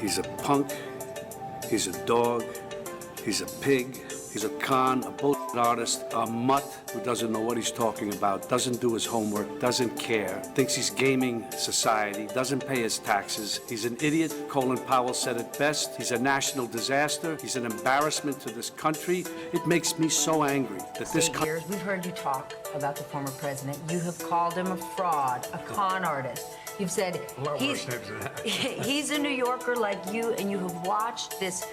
He's a punk, he's a dog, he's a pig, he's a con, a bullshit artist, a mutt who doesn't know what he's talking about, doesn't do his homework, doesn't care, thinks he's gaming society, doesn't pay his taxes. He's an idiot. Colin Powell said it best. He's a national disaster. He's an embarrassment to this country. It makes me so angry that this country... We've heard you talk about the former president. You have called him a fraud, a con artist. You've said he's a New Yorker like you, and you have watched this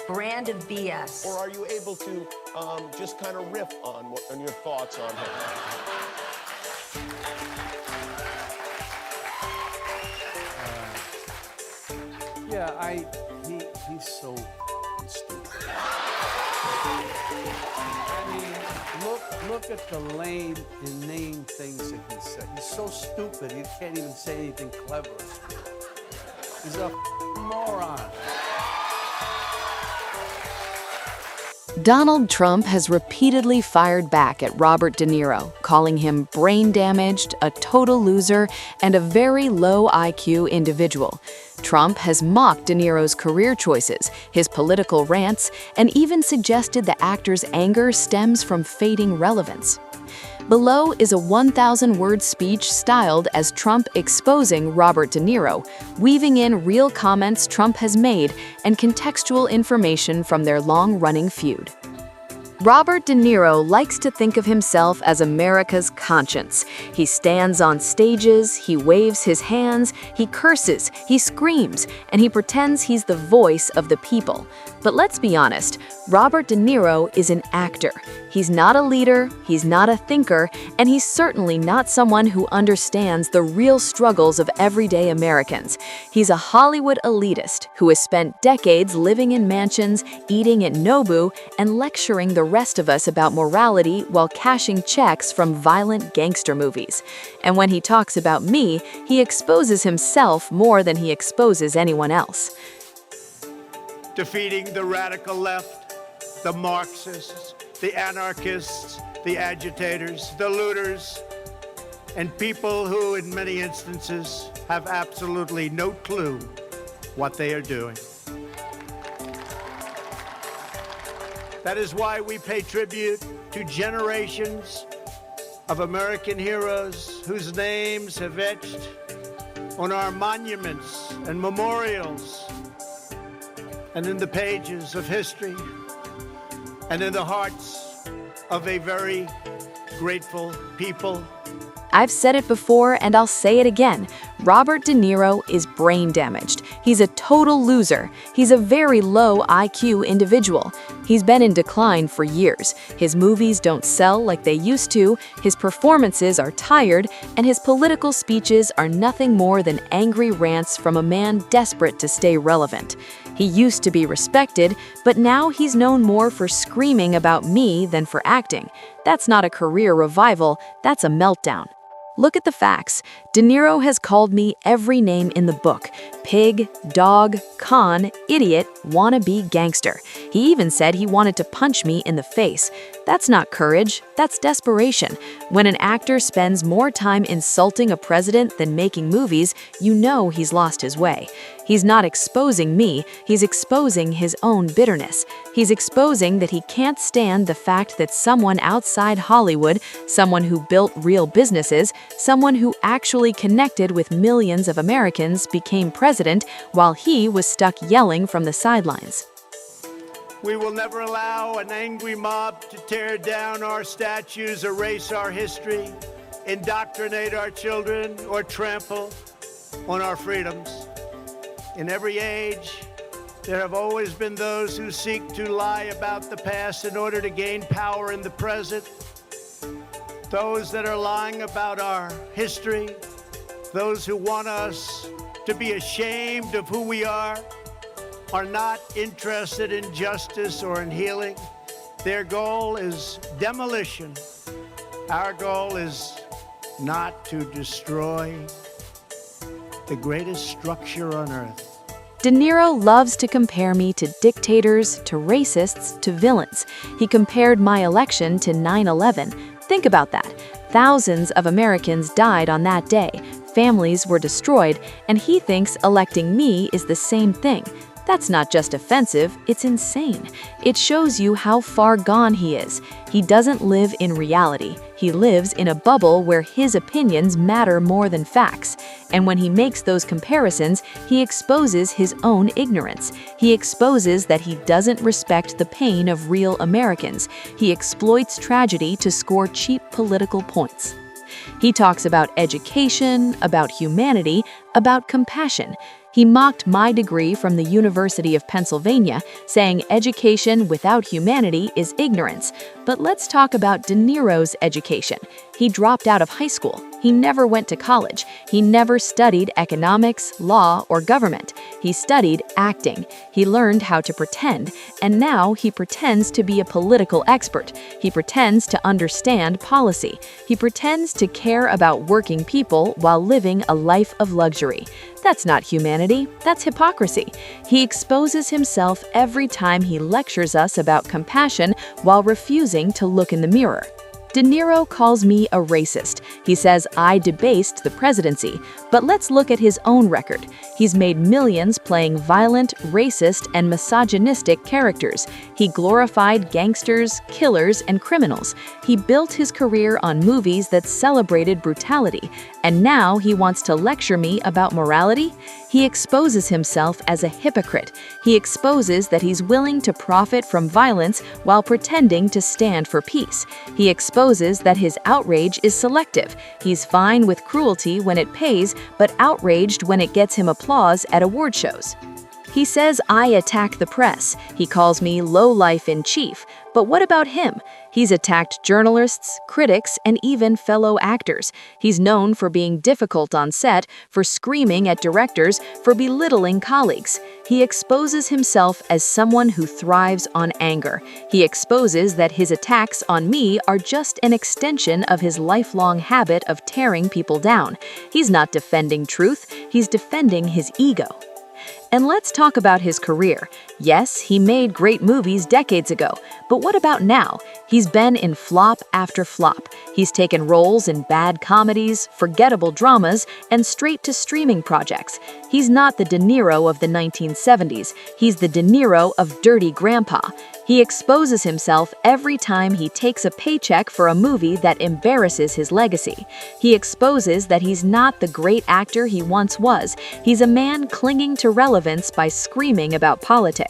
brand of BS. Or are you able to just kind of riff on your thoughts on him? He's so stupid. I mean, look at the lame, inane things that he said. He's so stupid, he can't even say anything clever. He's a moron. Donald Trump has repeatedly fired back at Robert De Niro, calling him brain damaged, a total loser, and a very low IQ individual. Trump has mocked De Niro's career choices, his political rants, and even suggested the actor's anger stems from fading relevance. Below is a 1,000-word speech styled as Trump exposing Robert De Niro, weaving in real comments Trump has made and contextual information from their long-running feud. Robert De Niro likes to think of himself as America's conscience. He stands on stages, he waves his hands, he curses, he screams, and he pretends he's the voice of the people. But let's be honest, Robert De Niro is an actor. He's not a leader, he's not a thinker, and he's certainly not someone who understands the real struggles of everyday Americans. He's a Hollywood elitist who has spent decades living in mansions, eating at Nobu, and lecturing the rest of us about morality while cashing checks from violent gangster movies. And when he talks about me, he exposes himself more than he exposes anyone else. Defeating the radical left, the Marxists, the anarchists, the agitators, the looters, and people who, in many instances, have absolutely no clue what they are doing. That is why we pay tribute to generations of American heroes whose names have etched on our monuments and memorials and in the pages of history and in the hearts of a very grateful people. I've said it before and I'll say it again. Robert De Niro is brain damaged. He's a total loser. He's a very low IQ individual. He's been in decline for years. His movies don't sell like they used to, his performances are tired, and his political speeches are nothing more than angry rants from a man desperate to stay relevant. He used to be respected, but now he's known more for screaming about me than for acting. That's not a career revival, that's a meltdown. Look at the facts. De Niro has called me every name in the book: pig, dog, con, idiot, wannabe gangster. He even said he wanted to punch me in the face. That's not courage, that's desperation. When an actor spends more time insulting a president than making movies, you know he's lost his way. He's not exposing me, he's exposing his own bitterness. He's exposing that he can't stand the fact that someone outside Hollywood, someone who built real businesses, someone who actually connected with millions of Americans became president while he was stuck yelling from the sidelines. We will never allow an angry mob to tear down our statues, erase our history, indoctrinate our children, or trample on our freedoms. In every age, there have always been those who seek to lie about the past in order to gain power in the present. Those that are lying about our history, those who want us to be ashamed of who we are not interested in justice or in healing. Their goal is demolition. Our goal is not to destroy the greatest structure on earth. De Niro loves to compare me to dictators, to racists, to villains. He compared my election to 9/11. Think about that. Thousands of Americans died on that day. families were destroyed, and he thinks electing me is the same thing. That's not just offensive, it's insane. It shows you how far gone he is. He doesn't live in reality. He lives in a bubble where his opinions matter more than facts. And when he makes those comparisons, he exposes his own ignorance. He exposes that he doesn't respect the pain of real Americans. He exploits tragedy to score cheap political points. He talks about education, about humanity, about compassion. He mocked my degree from the University of Pennsylvania, saying education without humanity is ignorance. But let's talk about De Niro's education. He dropped out of high school. He never went to college. He never studied economics, law, or government. He studied acting. He learned how to pretend, and now he pretends to be a political expert. He pretends to understand policy. He pretends to care about working people while living a life of luxury. That's not humanity, that's hypocrisy. He exposes himself every time he lectures us about compassion while refusing to look in the mirror. De Niro calls me a racist. He says I debased the presidency. But let's look at his own record. He's made millions playing violent, racist, and misogynistic characters. He glorified gangsters, killers, and criminals. He built his career on movies that celebrated brutality. And now he wants to lecture me about morality? He exposes himself as a hypocrite. He exposes that he's willing to profit from violence while pretending to stand for peace. He exposes that his outrage is selective. He's fine with cruelty when it pays, but outraged when it gets him applause at award shows. He says I attack the press. He calls me lowlife in chief. But what about him? He's attacked journalists, critics, and even fellow actors. He's known for being difficult on set, for screaming at directors, for belittling colleagues. He exposes himself as someone who thrives on anger. He exposes that his attacks on me are just an extension of his lifelong habit of tearing people down. He's not defending truth, he's defending his ego. And let's talk about his career. Yes, he made great movies decades ago, but what about now? He's been in flop after flop. He's taken roles in bad comedies, forgettable dramas, and straight-to-streaming projects. He's not the De Niro of the 1970s. He's the De Niro of Dirty Grandpa. He exposes himself every time he takes a paycheck for a movie that embarrasses his legacy. He exposes that he's not the great actor he once was. He's a man clinging to relevance by screaming about politics.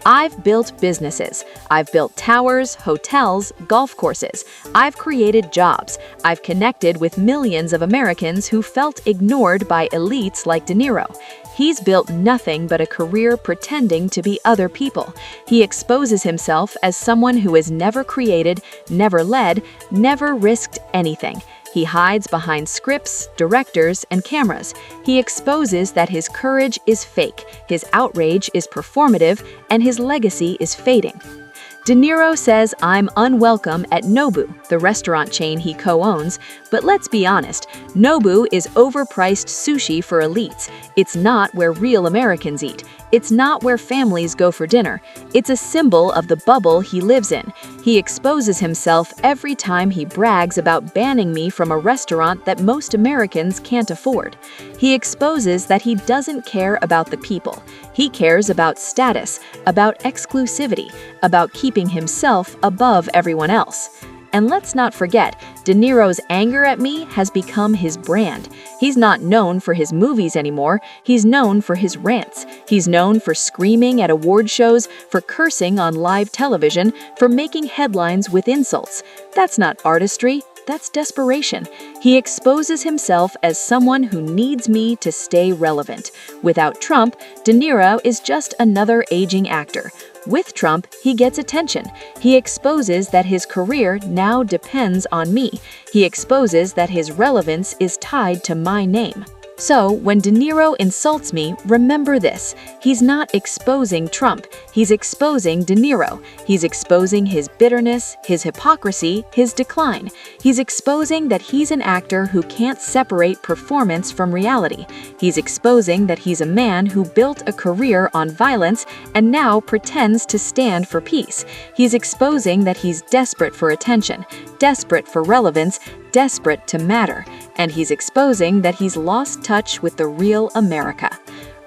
I've built businesses. I've built towers, hotels, golf courses. I've created jobs. I've connected with millions of Americans who felt ignored by elites like De Niro. He's built nothing but a career pretending to be other people. He exposes himself as someone who has never created, never led, never risked anything. He hides behind scripts, directors, and cameras. He exposes that his courage is fake, his outrage is performative, and his legacy is fading. De Niro says I'm unwelcome at Nobu, the restaurant chain he co-owns, but let's be honest, Nobu is overpriced sushi for elites. It's not where real Americans eat. It's not where families go for dinner. It's a symbol of the bubble he lives in. He exposes himself every time he brags about banning me from a restaurant that most Americans can't afford. He exposes that he doesn't care about the people. He cares about status, about exclusivity, about keeping himself above everyone else. And let's not forget, De Niro's anger at me has become his brand. He's not known for his movies anymore, he's known for his rants. He's known for screaming at award shows, for cursing on live television, for making headlines with insults. That's not artistry, that's desperation. He exposes himself as someone who needs me to stay relevant. Without Trump, De Niro is just another aging actor. With Trump, he gets attention. He exposes that his career now depends on me. He exposes that his relevance is tied to my name. So, when De Niro insults me, remember this. He's not exposing Trump. He's exposing De Niro. He's exposing his bitterness, his hypocrisy, his decline. He's exposing that he's an actor who can't separate performance from reality. He's exposing that he's a man who built a career on violence and now pretends to stand for peace. He's exposing that he's desperate for attention, desperate for relevance, desperate to matter, and he's exposing that he's lost touch with the real America.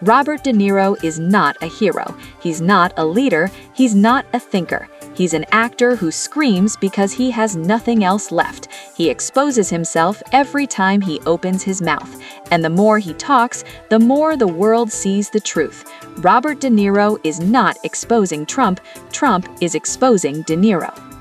Robert De Niro is not a hero. He's not a leader. He's not a thinker. He's an actor who screams because he has nothing else left. He exposes himself every time he opens his mouth. And the more he talks, the more the world sees the truth. Robert De Niro is not exposing Trump. Trump is exposing De Niro.